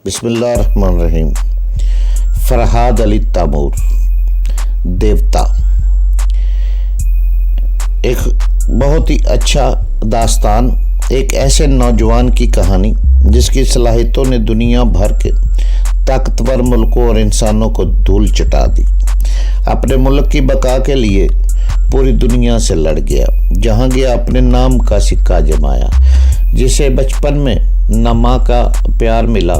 بسم اللہ الرحمن الرحیم۔ فرحاد علی تیمور، دیوتا، ایک بہت ہی اچھا داستان، ایک ایسے نوجوان کی کہانی جس کی صلاحیتوں نے دنیا بھر کے طاقتور ملکوں اور انسانوں کو دھول چٹا دی۔ اپنے ملک کی بقا کے لیے پوری دنیا سے لڑ گیا، جہاں گیا اپنے نام کا سکہ جمایا۔ جسے بچپن میں نہ ماں کا پیار ملا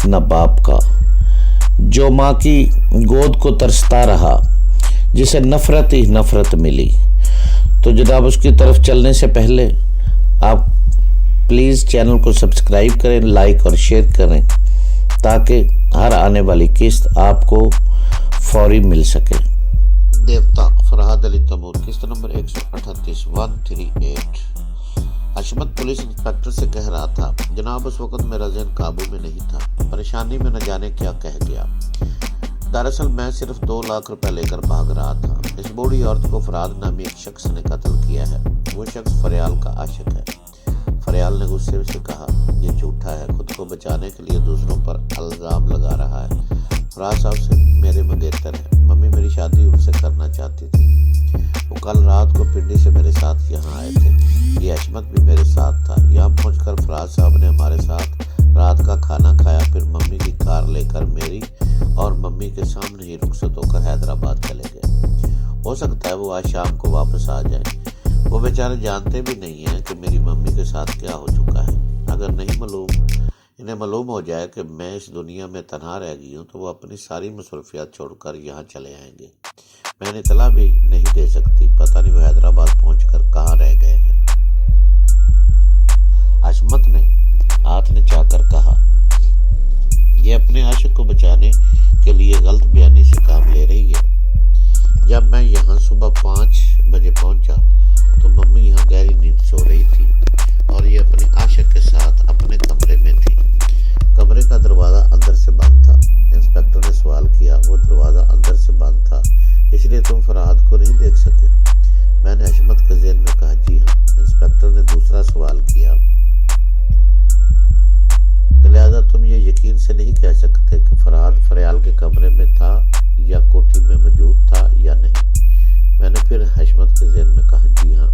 نہ باپ کا، جو ماں کی گود کو ترستا رہا، جسے نفرت ہی نفرت ملی۔ تو جناب اس کی طرف چلنے سے پہلے آپ پلیز چینل کو سبسکرائب کریں، لائک اور شیئر کریں تاکہ ہر آنے والی قسط آپ کو فوری مل سکے۔ دیوتا فرحاد علی تیمور، قسط نمبر 138 138۔ حشمت پولیس انسپکٹر سے کہہ رہا تھا، جناب اس وقت میرا ذہن قابو میں نہیں تھا، پریشانی میں نہ جانے کیا کہہ گیا۔ دراصل میں صرف 2 لاکھ روپے لے کر بھاگ رہا تھا۔ اس بوڑھی عورت کو فرحاد نامی ایک شخص نے قتل کیا ہے۔ وہ شخص فریال کا عاشق ہے۔ فریال نے غصے سے کہا، یہ جھوٹا ہے، خود کو بچانے کے لیے دوسروں پر الزام لگا رہا ہے۔ فرحاد صاحب سے میرے منگیتر ہے، ممی میری شادی ان سے کرنا چاہتی تھی۔ وہ کل رات کو پنڈی سے میرے ساتھ یہاں آئے تھے۔ یہ حشمت بھی میرے ساتھ تھا۔ یہاں پہنچ کر فرحاد صاحب نے ہمارے ساتھ رات کا کھانا کھایا، پھر ممی کی کار لے کر میری اور ممی کے سامنے ہی رخصت ہو کر حیدرآباد چلے گئے۔ ہو سکتا ہے وہ آج شام کو واپس آ جائے۔ وہ بیچارے جانتے بھی نہیں ہیں کہ میری ممی کے ساتھ کیا ہو چکا ہے۔ اگر انہیں معلوم ہو جائے کہ میں اس دنیا میں تنہا رہ گئی ہوں تو وہ اپنی ساری مصروفیات چھوڑ کر یہاں چلے آئیں گے۔ میں انہیں اطلاع بھی نہیں دے سکتی، پتہ نہیں وہ حیدرآباد پہنچ کر کہاں رہ گئے ہیں۔ حشمت نے ہاتھ نچا کر کہا، یہ اپنے عاشق کو بچانے کے لیے غلط بیانی سے کام لے رہی ہے۔ جب میں یہاں صبح 5 بجے پہنچا تو ممی یہاں گہری نیند سو رہی تھی اور یہ اپنے عاشق کے ساتھ اپنے کمرے میں تھی۔ کمرے کا دروازہ اندر سے بند تھا۔ انسپکٹر نے سوال کیا، وہ دروازہ اندر سے بند تھا اس لیے تم فرحاد کو نہیں دیکھ سکے؟ میں نے حشمت کے ذہن میں کہا، جی ہاں۔ انسپکٹر نے دوسرا سوال کیا، لہذا تم یہ یقین سے نہیں کہہ سکتے کہ فرحاد فریال کے کمرے میں تھا یا کوٹھی میں موجود تھا یا نہیں؟ میں نے پھر حشمت کے ذہن میں کہا، جی ہاں۔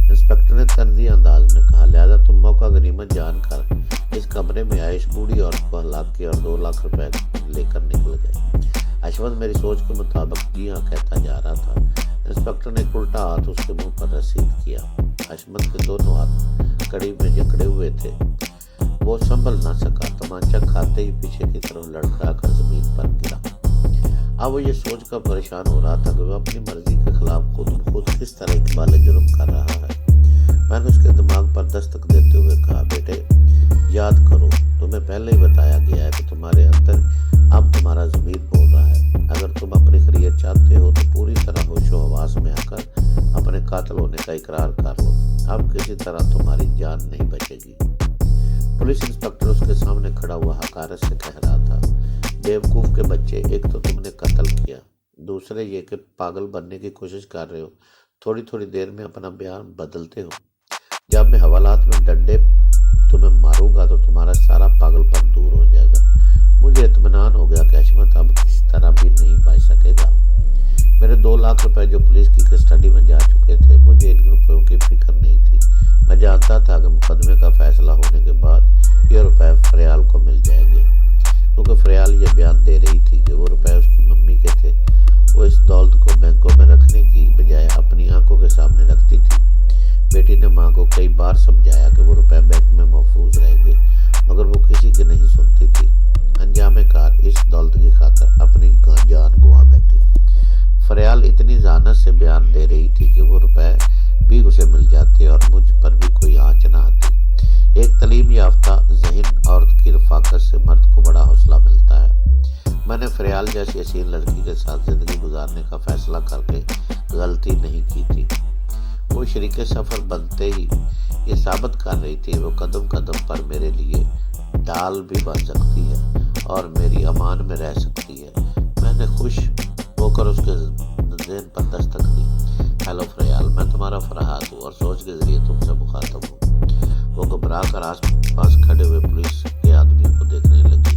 انسپکٹر نے طنزی انداز میں کہا، لہذا تم موقع غنیمت جان کر اس کمرے میں آئے، اس بوڑھی عورت کو ہلاک کیا اور 2 لاکھ روپے لے کر نکل گئے۔ حشمت میری سوچ کے مطابق جی ہاں کہتا جا رہا تھا۔ انسپکٹر نے ایک الٹا ہاتھ اس کے منہ پر رسید کیا۔ حشمت کے دونوں ہاتھ کڑی میں جکڑے ہوئے تھے۔ وہ سنبھل نہ سکا، تمانچہ کھاتے ہی پیچھے کی طرف لڑکھڑا کر زمین پر گرا۔ اب وہ یہ سوچ کر پریشان ہو رہا تھا کہ وہ اپنی مرضی کے خلاف خود کس طرح اقبال جرم کر رہا ہے۔ میں نے اس کے دماغ پر دستک دیتے ہوئے کہا، بیٹے یاد کرو، تمہیں پہلے ہی بتایا گیا ہے کہ تمہارے اندر اب تمہارا ضمیر بول رہا ہے۔ اگر تم اپنی خیریت چاہتے ہو تو پوری طرح ہوش و حواس میں آ کر اپنے قاتل ہونے کا اقرار کر لو۔ اب کسی طرح تمہاری جان نہیں بچے گی۔ پولیس انسپکٹر اس کے سامنے کھڑا ہوا حقارت سے کہہ رہا تھا، بیوقوف کے بچے، ایک تو تم نے قتل کیا، دوسرے یہ کہ پاگل بننے کی کوشش کر رہے ہو، تھوڑی دیر میں اپنا بیان بدلتے ہو۔ جب میں حوالات میں ڈنڈے تمہیں ماروں گا تو تمہارا سارا پاگل پن دور ہو جائے گا۔ مجھے اطمینان ہو گیا کہ حشمت اب کسی طرح بھی نہیں بچ سکے گا۔ میرے 2 لاکھ روپے جو پولیس کی کسٹڈی میں جا چکے تھے، مجھے ان روپیوں کی فکر نہیں تھی۔ میں جانتا تھا کہ مقدمے کا فیصلہ ہونے کے بعد یہ روپے فریال کو مل جائیں گے، کیونکہ فریال یہ بیان دے رہی تھی کہ وہ روپے اس کی ممی کے تھے۔ وہ اس دولت کو بینکوں میں رکھنے کی بجائے اپنی آنکھوں کے سامنے رکھتی تھی۔ بیٹی نے ماں کو کئی بار سمجھایا کہ وہ روپے بینک میں محفوظ رہیں گے، مگر وہ کسی کی نہیں سنتی تھی۔ انجام کار اس دولت کی خاطر اپنی جان گوا بیٹھی۔ فریال اتنی ذہانت سے بیان دے رہی تھی کہ وہ روپے بھی اسے مل جاتے اور مجھ پر بھی کوئی آنچ نہ آتی۔ ایک تعلیم یافتہ ذہین عورت کی رفاقت سے مرد کو بڑا حوصلہ ملتا ہے۔ میں نے فریال جیسی حسین لڑکی کے ساتھ زندگی گزارنے کا فیصلہ کر کے غلطی نہیں کی تھی۔ وہ شریک سفر بنتے ہی یہ ثابت کر رہی تھی، وہ قدم قدم پر میرے لیے ڈال بھی بن سکتی ہے اور میری امان میں رہ سکتی ہے۔ میں نے خوش ہو کر اس کے ذہن پر دستک دی، ہیلو فریال، میں تمہارا فرحاد ہوں اور سوچ کے ذریعے تم سے مخاطب ہوں۔ وہ گھبرا کر آس پاس کھڑے ہوئے پولیس کے آدمی کو دیکھنے لگی۔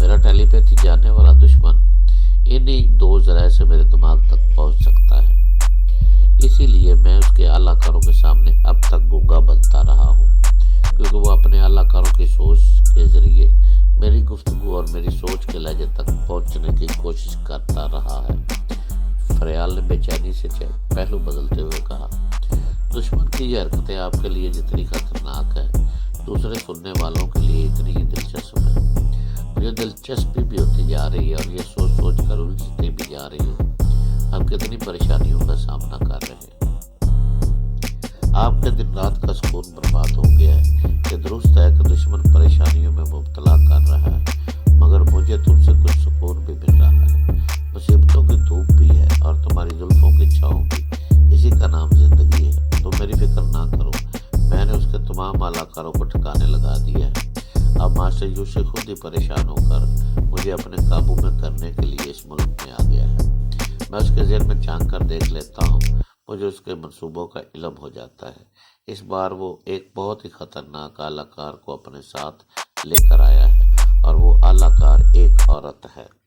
میرا ٹیلی پیتھی جاننے والا دشمن انہی دو ذرائع سے میرے دماغ تک پہنچ سکتا ہے، اسی لیے میں اس کے اعلیٰ کاروں کے سامنے اب تک گنگا بنتا رہا ہوں، کیونکہ وہ اپنے اعلیٰ کاروں کی سوچ کے ذریعے میری گفتگو اور میری سوچ کے لہجے تک پہنچنے کی کوشش کرتا رہا ہے۔ فریال نے بے چینی سے پہلو بدلتے ہوئے کہا، دشمن کی یہ حرکتیں آپ کے لیے جتنی خطرناک ہے دوسرے سننے والوں کے لیے اتنی ہی دلچسپ ہے۔ مجھے دلچسپی بھی ہوتی جا رہی ہے اور یہ سوچ سوچ کر الجھتی بھی جا رہی ہوں آپ کتنی پریشانیوں کا سامنا کر رہے ہیں۔ آپ کے دن رات کا سکون برباد ہو گیا ہے۔ یہ درست ہے کہ دشمن پریشانیوں میں مبتلا کر رہا ہے، مگر مجھے تم سے کچھ سکون بھی مل رہا ہے۔ مصیبتوں کی دھوپ بھی ہے اور تمہاری زلفوں کی چھاؤں بھی، اسی کا نام زندگی ہے۔ تم میری فکر نہ کرو، میں نے اس کے تمام اعلیٰ کاروں کو ٹھکانے لگا دیا ہے۔ اب ماسٹر یوشی خود ہی پریشان ہو کر مجھے اپنے قابو میں کرنے کے لیے اس ملک میں آ گیا ہے۔ میں اس کے ذہن میں جھانک کر دیکھ لیتا ہوں، مجھے اس کے منصوبوں کا علم ہو جاتا ہے۔ اس بار وہ ایک بہت ہی خطرناک اعلیٰ کار کو اپنے ساتھ لے کر آیا ہے اور وہ اعلیٰ کار ایک عورت ہے۔